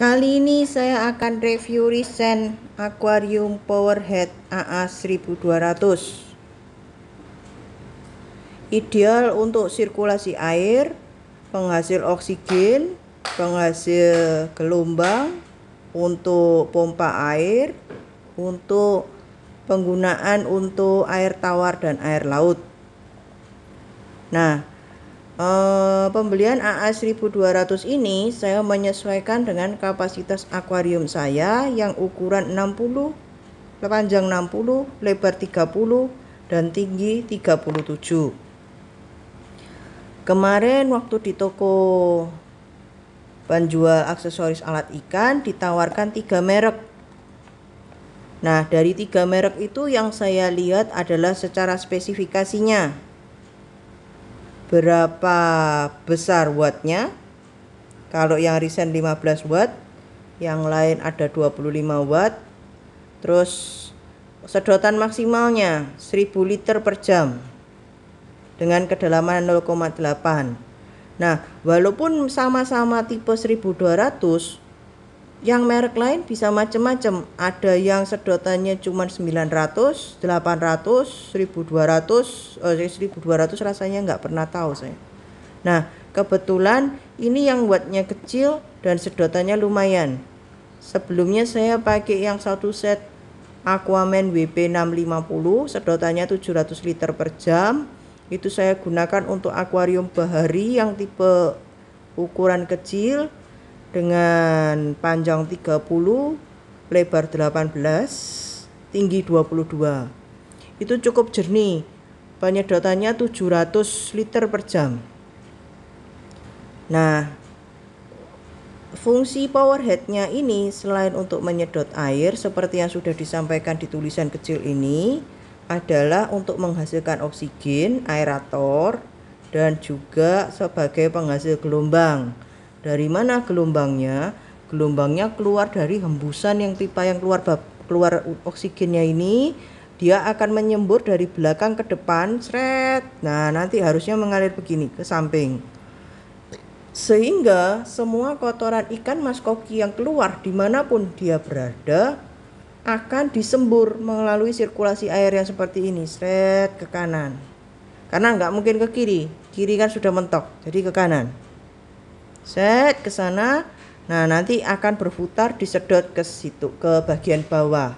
Kali ini saya akan review Risen Aquarium Powerhead AA1200. Ideal untuk sirkulasi air, penghasil oksigen, penghasil gelombang, untuk pompa air, untuk penggunaan untuk air tawar dan air laut. Nah, pembelian AA1200 ini saya menyesuaikan dengan kapasitas akuarium saya yang ukuran 60, panjang 60, lebar 30 dan tinggi 37. Kemarin waktu di toko penjual aksesoris alat ikan ditawarkan 3 merek. Nah, dari 3 merek itu yang saya lihat adalah secara spesifikasinya. Berapa besar wattnya? Kalau yang Risen 15 watt, yang lain ada 25 watt. Terus sedotan maksimalnya 1000 liter per jam dengan kedalaman 0,8. Nah, walaupun sama-sama tipe 1200, yang merek lain bisa macam-macam. Ada yang sedotannya cuma 900, 800, 1200. 1200 rasanya nggak pernah tahu saya. Nah, kebetulan ini yang wattnya kecil dan sedotannya lumayan. Sebelumnya saya pakai yang satu set Aquaman WP650, sedotannya 700 liter per jam. Itu saya gunakan untuk akuarium bahari yang tipe ukuran kecil dengan panjang 30, lebar 18, tinggi 22. Itu cukup jernih. Penyedotannya 700 liter per jam. Nah, fungsi powerheadnya ini selain untuk menyedot air seperti yang sudah disampaikan di tulisan kecil ini, adalah untuk menghasilkan oksigen, aerator, dan juga sebagai penghasil gelombang. Dari mana gelombangnya? Gelombangnya keluar dari hembusan yang pipa yang keluar oksigennya ini. Dia akan menyembur dari belakang ke depan, seret. Nah, nanti harusnya mengalir begini ke samping. Sehingga semua kotoran ikan mas koki yang keluar dimanapun dia berada akan disembur melalui sirkulasi air yang seperti ini, seret ke kanan. Karena nggak mungkin ke kiri. Kiri kan sudah mentok, jadi ke kanan. Set ke sana. Nah, nanti akan berputar disedot ke situ, ke bagian bawah.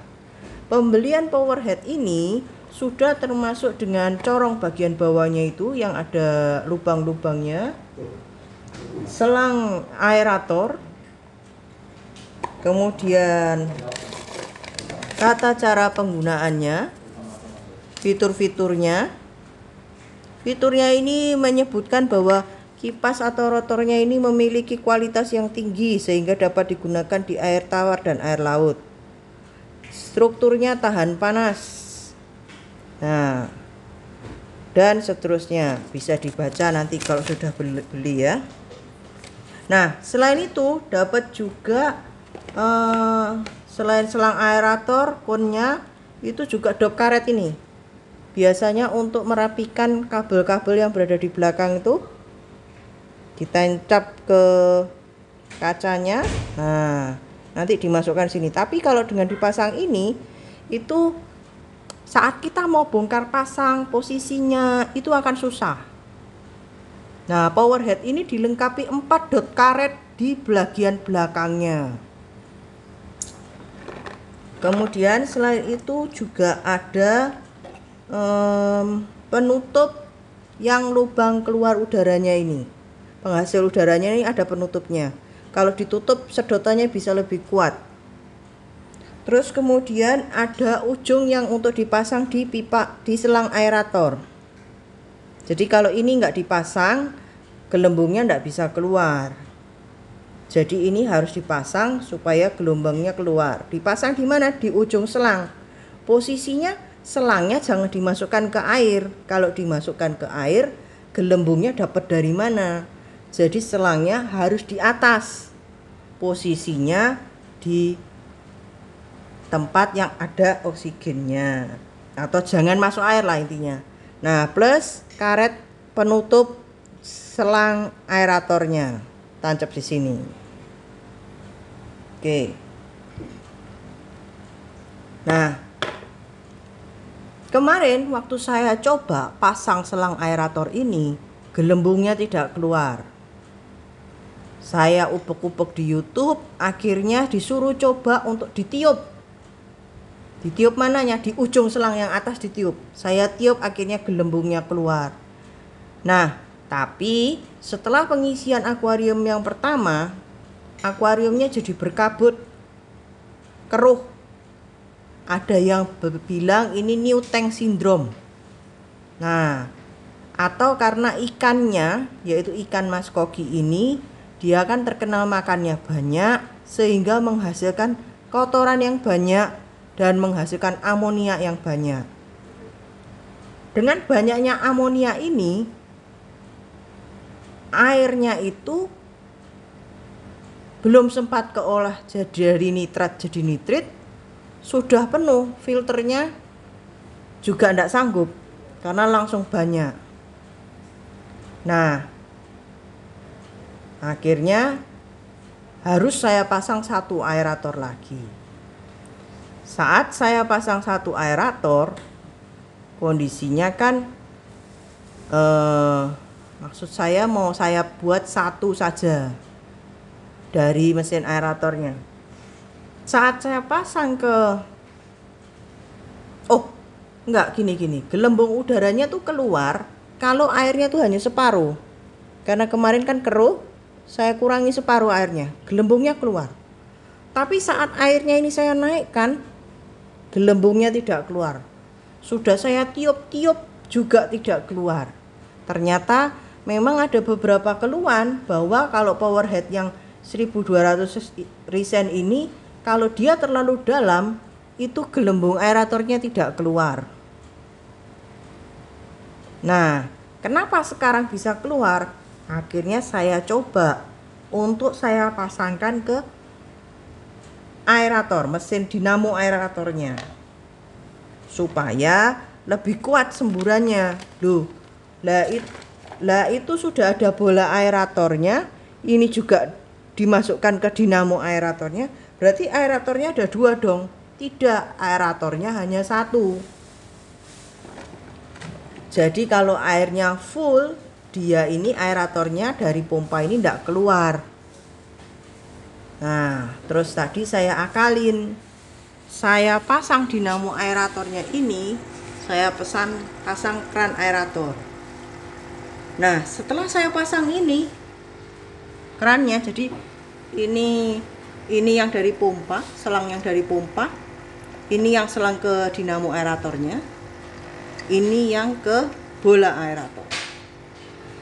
Pembelian powerhead ini sudah termasuk dengan corong bagian bawahnya itu yang ada lubang-lubangnya, selang aerator, kemudian tata cara penggunaannya, fitur-fiturnya. Fiturnya ini menyebutkan bahwa kipas atau rotornya ini memiliki kualitas yang tinggi sehingga dapat digunakan di air tawar dan air laut. Strukturnya tahan panas. Nah, dan seterusnya bisa dibaca nanti kalau sudah beli ya. Nah, selain itu dapat juga selain selang aerator, konnya itu juga dop karet ini. Biasanya untuk merapikan kabel-kabel yang berada di belakang itu ditancap ke kacanya. Nah, nanti dimasukkan sini. Tapi kalau dengan dipasang ini, itu saat kita mau bongkar pasang posisinya itu akan susah. Nah, powerhead ini dilengkapi 4 dot karet di bagian belakangnya. Kemudian selain itu juga ada penutup yang lubang keluar udaranya ini. Penghasil udaranya ini ada penutupnya. Kalau ditutup sedotannya bisa lebih kuat. Terus kemudian ada ujung yang untuk dipasang di pipa, di selang aerator. Jadi kalau ini nggak dipasang, gelembungnya nggak bisa keluar. Jadi ini harus dipasang supaya gelombangnya keluar. Dipasang di mana? Di ujung selang. Posisinya selangnya jangan dimasukkan ke air. Kalau dimasukkan ke air, gelembungnya dapat dari mana? Jadi selangnya harus di atas. Posisinya di tempat yang ada oksigennya. Atau jangan masuk air lah intinya. Nah, plus karet penutup selang aeratornya tancap di sini. Oke. Nah, kemarin waktu saya coba pasang selang aerator ini, gelembungnya tidak keluar. Saya upek-upek di YouTube, akhirnya disuruh coba untuk ditiup. Ditiup mananya? Di ujung selang yang atas ditiup. Saya tiup, akhirnya gelembungnya keluar. Nah, tapi setelah pengisian akuarium yang pertama, akuariumnya jadi berkabut, keruh. Ada yang bilang ini new tank syndrome. Nah, atau karena ikannya, yaitu ikan mas koki ini, dia kan terkenal makannya banyak, sehingga menghasilkan kotoran yang banyak dan menghasilkan amonia yang banyak. Dengan banyaknya amonia ini, airnya itu belum sempat keolah dari nitrat jadi nitrit, sudah penuh, filternya juga tidak sanggup karena langsung banyak. Nah, akhirnya harus saya pasang satu aerator lagi. Saat saya pasang satu aerator, kondisinya kan maksud saya mau saya buat satu saja dari mesin aeratornya. Saat saya pasang ke gini, gelembung udaranya tuh keluar kalau airnya tuh hanya separuh. Karena kemarin kan keruh, saya kurangi separuh airnya, gelembungnya keluar. Tapi saat airnya ini saya naikkan, gelembungnya tidak keluar. Sudah saya tiup-tiup juga tidak keluar. Ternyata memang ada beberapa keluhan bahwa kalau power head yang 1200 risen ini, kalau dia terlalu dalam, itu gelembung aeratornya tidak keluar. Nah, kenapa sekarang bisa keluar? Akhirnya saya coba untuk saya pasangkan ke aerator, mesin dinamo aeratornya, supaya lebih kuat semburannya. Lah itu sudah ada bola aeratornya, ini juga dimasukkan ke dinamo aeratornya, berarti aeratornya ada dua dong. Tidak, aeratornya hanya satu. Jadi kalau airnya full, dia ini aeratornya dari pompa ini tidak keluar. Nah, terus tadi saya akalin, saya pasang dinamo aeratornya ini, saya pasang kran aerator. Nah, setelah saya pasang ini krannya, jadi ini yang dari pompa, selang yang dari pompa, ini yang selang ke dinamo aeratornya, ini yang ke bola aerator.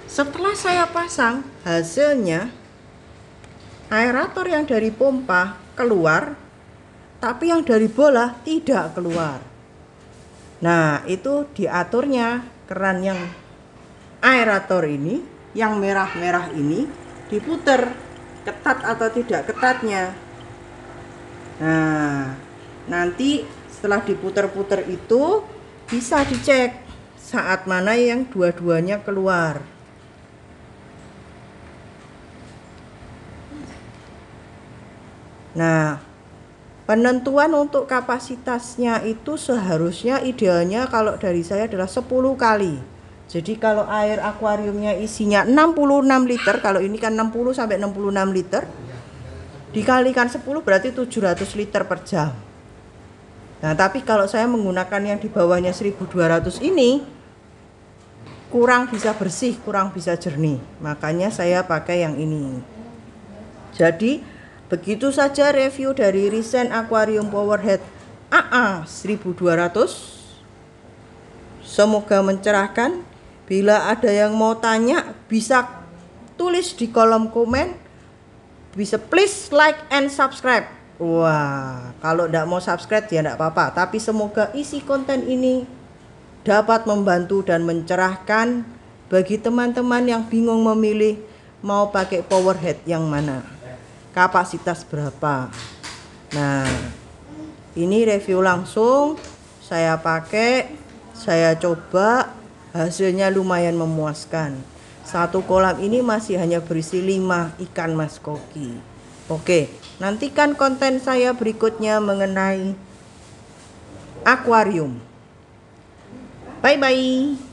Setelah saya pasang, hasilnya aerator yang dari pompa keluar, tapi yang dari bola tidak keluar. Nah, itu diaturnya keran yang aerator ini, yang merah-merah ini, diputer, ketat atau tidak ketatnya. Nah, nanti setelah diputer-puter itu bisa dicek saat mana yang dua-duanya keluar. Nah, penentuan untuk kapasitasnya itu seharusnya idealnya kalau dari saya adalah 10 kali. Jadi kalau air akuariumnya isinya 66 liter, kalau ini kan 60 sampai 66 liter, dikalikan 10 berarti 700 liter per jam. Nah, tapi kalau saya menggunakan yang di bawahnya 1200 ini, kurang bisa bersih, kurang bisa jernih. Makanya saya pakai yang ini. Jadi, begitu saja review dari Risen Aquarium Powerhead AA 1200. Semoga mencerahkan. Bila ada yang mau tanya, bisa tulis di kolom komen. Bisa please like and subscribe. Wah, kalau tidak mau subscribe ya tidak apa-apa. Tapi semoga isi konten ini dapat membantu dan mencerahkan bagi teman-teman yang bingung memilih mau pakai powerhead yang mana, kapasitas berapa. Nah, ini review langsung saya pakai, saya coba, hasilnya lumayan memuaskan. Satu kolam ini masih hanya berisi 5 ikan mas koki. Oke, nantikan konten saya berikutnya mengenai akuarium. Bye bye.